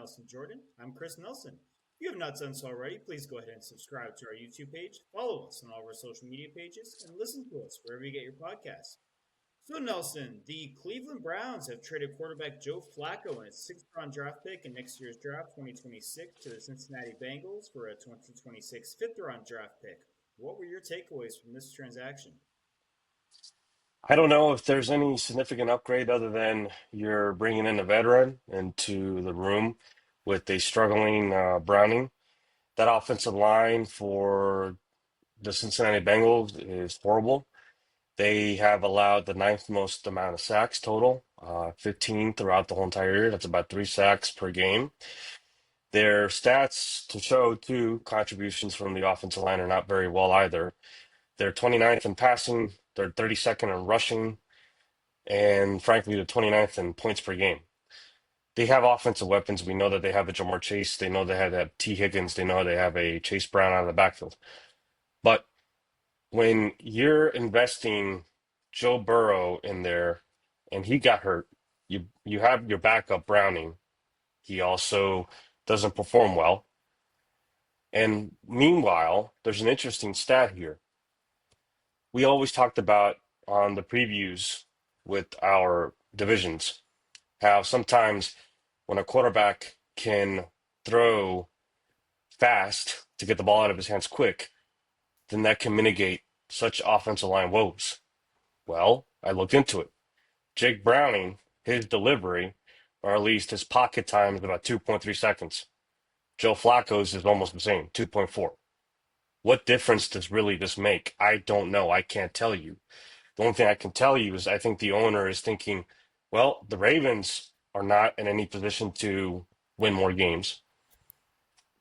Nelson Jordan. I'm Chris Nelson. If you have not done so already, please go ahead and subscribe to our YouTube page, follow us on all of our social media pages, and listen to us wherever you get your podcasts. So, Nelson, the Cleveland Browns have traded quarterback Joe Flacco and a sixth-round draft pick in next year's draft, 2026, to the Cincinnati Bengals for a 2026 fifth-round draft pick. What were your takeaways from this transaction? I don't know if there's any significant upgrade other than you're bringing in a veteran into the room with a struggling Browning. That offensive line for the Cincinnati Bengals is horrible. They have allowed the ninth most amount of sacks total, 15 throughout the whole entire year. That's about 3 sacks per game. Their stats to show, too, contributions from the offensive line are not very well either. They're 29th in passing, they're 32nd in rushing, and frankly, the 29th in points per game. They have offensive weapons. We know that they have a Jamar Chase. They know they have T. Higgins. They know they have a Chase Brown out of the backfield. But when you're investing Joe Burrow in there and he got hurt, you have your backup Browning. He also doesn't perform well. And meanwhile, there's an interesting stat here. We always talked about on the previews with our divisions how sometimes when a quarterback can throw fast to get the ball out of his hands quick, then that can mitigate such offensive line woes. Well, I looked into it. Jake Browning, his delivery, or at least his pocket time, is about 2.3 seconds. Joe Flacco's is almost the same, 2.4. What difference does really this make? I don't know. I can't tell you. The only thing I can tell you is I think the owner is thinking, well, the Ravens are not in any position to win more games.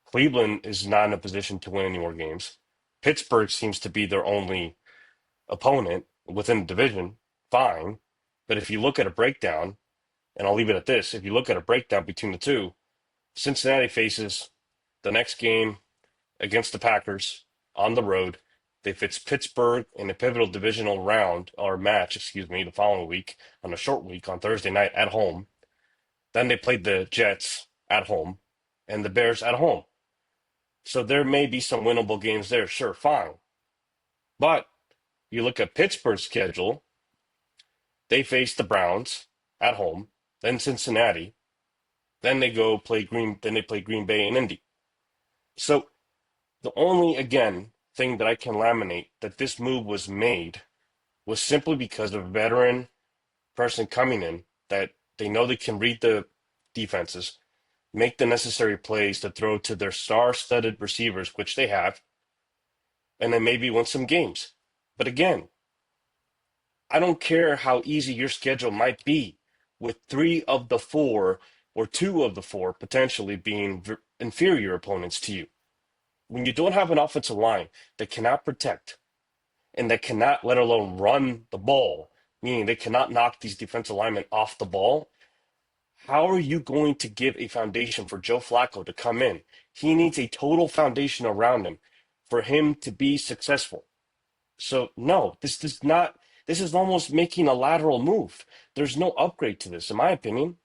Cleveland is not in a position to win any more games. Pittsburgh seems to be their only opponent within the division. Fine. But if you look at a breakdown, and I'll leave it at this, if you look at a breakdown between the two, Cincinnati faces the next game against the Packers on the road. They face Pittsburgh in a pivotal divisional round or match, excuse me, the following week on a short week on Thursday night at home. Then they played the Jets at home and the Bears at home. So there may be some winnable games there, sure, fine. But you look at Pittsburgh's schedule, they face the Browns at home, then Cincinnati, then they play Green Bay and Indy. So the only, again, thing that I can laminate that this move was made was simply because of a veteran person coming in that they know they can read the defenses, make the necessary plays to throw to their star-studded receivers, which they have, and then maybe win some games. But again, I don't care how easy your schedule might be with three of the four or two of the four potentially being inferior opponents to you. When you don't have an offensive line that cannot protect and that cannot, let alone run the ball, meaning they cannot knock these defensive linemen off the ball, how are you going to give a foundation for Joe Flacco to come in? He needs a total foundation around him for him to be successful. So no, this is almost making a lateral move. There's no upgrade to this, in my opinion.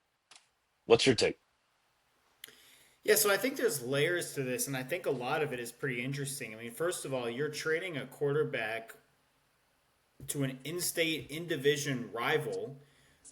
What's your take? Yeah, so I think there's layers to this, and I think a lot of it is pretty interesting. I mean, first of all, you're trading a quarterback to an in-state, in-division rival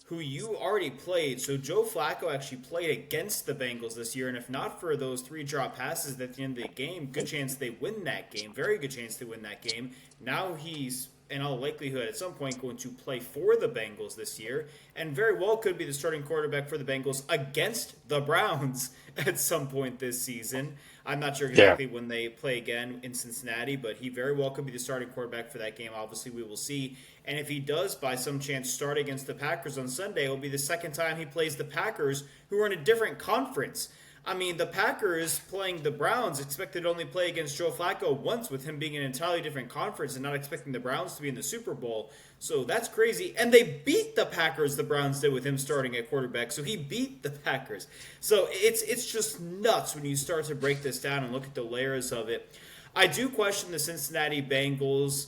who you already played. So Joe Flacco actually played against the Bengals this year, and if not for those three drop passes at the end of the game, good chance they win that game. Very good chance they win that game. Now he's in all likelihood at some point going to play for the Bengals this year, and very well could be the starting quarterback for the Bengals against the Browns at some point this season. I'm not sure Yeah. exactly when they play again in Cincinnati, but he very well could be the starting quarterback for that game. Obviously, we will see. And if he does, by some chance, start against the Packers on Sunday, it will be the second time he plays the Packers, who are in a different conference. I mean, the Packers playing the Browns expected to only play against Joe Flacco once, with him being in an entirely different conference and not expecting the Browns to be in the Super Bowl. So that's crazy. And they beat the Packers, the Browns did, with him starting at quarterback. So he beat the Packers. So it's just nuts when you start to break this down and look at the layers of it. I do question the Cincinnati Bengals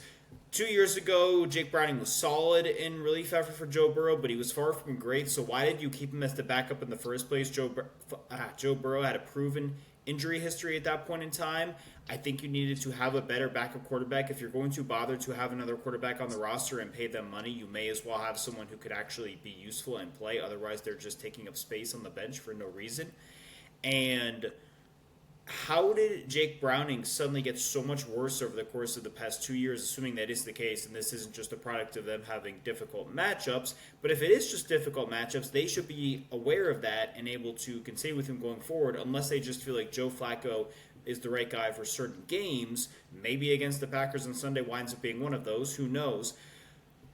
2 years ago, Jake Browning was solid in relief effort for Joe Burrow, but he was far from great. So why did you keep him as the backup in the first place? Joe Burrow had a proven injury history at that point in time. I think you needed to have a better backup quarterback. If you're going to bother to have another quarterback on the roster and pay them money, you may as well have someone who could actually be useful and play. Otherwise, they're just taking up space on the bench for no reason. And how did Jake Browning suddenly get so much worse over the course of the past 2 years, assuming that is the case, and this isn't just a product of them having difficult matchups? But if it is just difficult matchups, they should be aware of that and able to continue with him going forward, unless they just feel like Joe Flacco is the right guy for certain games. Maybe against the Packers on Sunday winds up being one of those, who knows?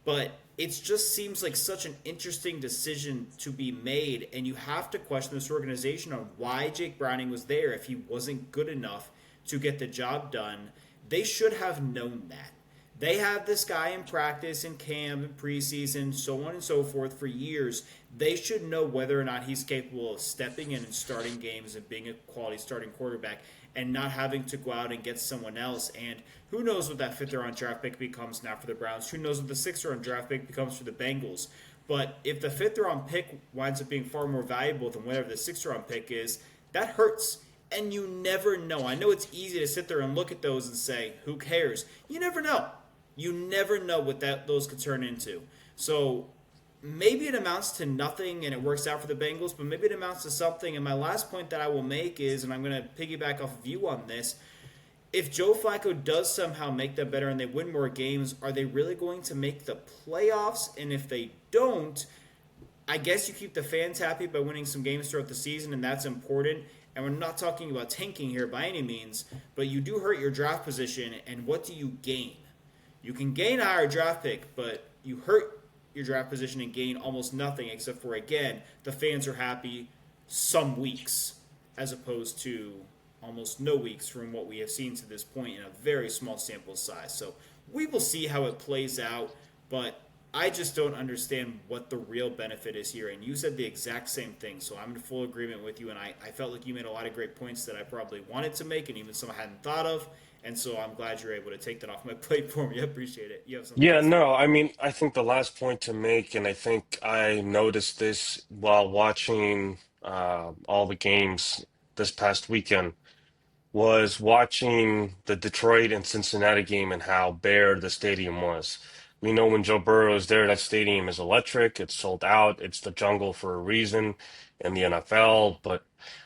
But it just seems like such an interesting decision to be made, and you have to question this organization on why Jake Browning was there if he wasn't good enough to get the job done. They should have known that. They have this guy in practice, in camp, in preseason, so on and so forth for years. They should know whether or not he's capable of stepping in and starting games and being a quality starting quarterback and not having to go out and get someone else. And who knows what that fifth-round draft pick becomes now for the Browns. Who knows what the sixth-round draft pick becomes for the Bengals. But if the fifth-round pick winds up being far more valuable than whatever the sixth-round pick is, that hurts. And you never know. I know it's easy to sit there and look at those and say, who cares? You never know. You never know what those could turn into. So maybe it amounts to nothing and it works out for the Bengals, but maybe it amounts to something. And my last point that I will make is, and I'm going to piggyback off of you on this, if Joe Flacco does somehow make them better and they win more games, are they really going to make the playoffs? And if they don't, I guess you keep the fans happy by winning some games throughout the season, and that's important. And we're not talking about tanking here by any means, but you do hurt your draft position, and what do you gain? You can gain a higher draft pick, but you hurt your draft position and gain almost nothing except for, again, the fans are happy some weeks as opposed to almost no weeks from what we have seen to this point in a very small sample size. So we will see how it plays out, but I just don't understand what the real benefit is here. And you said the exact same thing, so I'm in full agreement with you, and I felt like you made a lot of great points that I probably wanted to make and even some I hadn't thought of. And so I'm glad you're able to take that off my plate for me. I appreciate it. You have something Yeah, to say? no, I mean, I think the last point to make, and I think I noticed this while watching all the games this past weekend, was watching the Detroit and Cincinnati game and how bare the stadium was. We know when Joe Burrow is there, that stadium is electric. It's sold out. It's the jungle for a reason in the NFL. But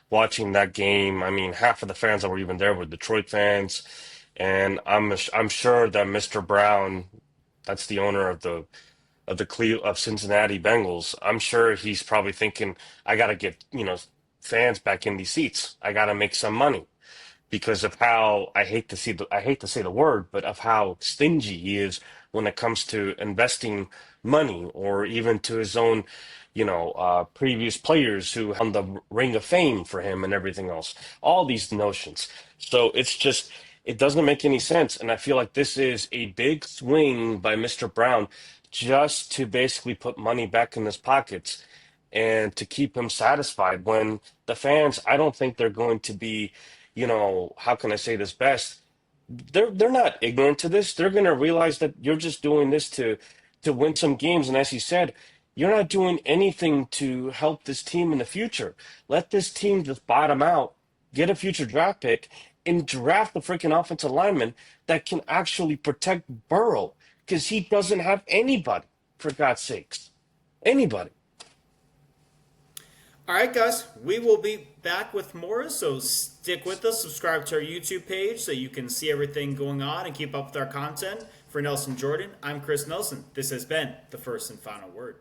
watching that game, I mean, half of the fans that were even there were Detroit fans, and I'm sure that Mr. Brown, that's the owner of of Cincinnati Bengals. I'm sure he's probably thinking, I got to get fans back in these seats. I got to make some money because of how I hate to say the word, but of how stingy he is when it comes to investing money or even to his own, previous players who on the Ring of Fame for him and everything else. All these notions. So it doesn't make any sense. And I feel like this is a big swing by Mr. Brown just to basically put money back in his pockets and to keep him satisfied when the fans, I don't think they're going to be, how can I say this best? They're not ignorant to this. They're going to realize that you're just doing this to win some games. And as you said, you're not doing anything to help this team in the future. Let this team just bottom out, get a future draft pick, and draft the freaking offensive lineman that can actually protect Burrow because he doesn't have anybody, for God's sakes. Anybody. All right, guys, we will be back with more, so stick with us. Subscribe to our YouTube page so you can see everything going on and keep up with our content. For Nelson Jordan, I'm Chris Nelson. This has been the First and Final Word.